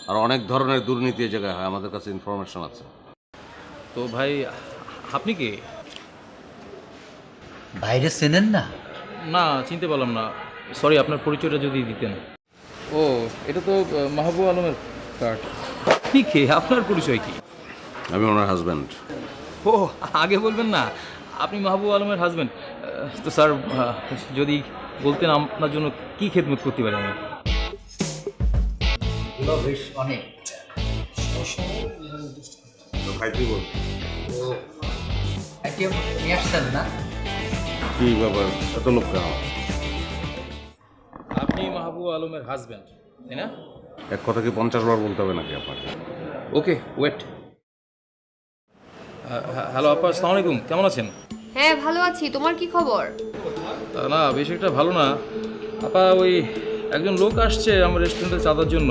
আর অনেক ধরনের দুর্নীতি এই জায়গায় হয়, আমাদের কাছে ইনফরমেশন আছে। তো ভাই আপনি কে? বাইরে চেনেন না? না, চিনতে পারলাম না। সরি, আপনার পরিচয়টা যদি দিতেন। ও, এটা তো মাহবুব আলমের কার্ড। আপনি কে? আপনার পরিচয় কি? আমি ওনার হাজব্যান্ড। ও, আগে বলবেন না। আপনি মাহবুব আলমের হাজবেন্ড? তো স্যার, যদি বলতেন আপনার জন্য কি খেদমত করতে পারি আমি? এগুলো বেশ অনেক। ভাই তুই বল, তো আইটেম নিয়ে আসছেন না? কি ব্যাপার, এত লোক কেন? আপনি মাহবুব আলমের হাজবেন্ড, তাই না? এক কথা কি 50 বার বলতে হবে নাকি আপনাকে? ওকে, ওয়েট। হ্যালো আপা, আসসালামু আলাইকুম। কেমন আছেন? হ্যাঁ ভালো আছি, তোমার কি খবর? না, বেশি একটা ভালো না আপা। ওই একজন লোক আসছে আমার রেস্টুরেন্টে চাঁদার জন্য।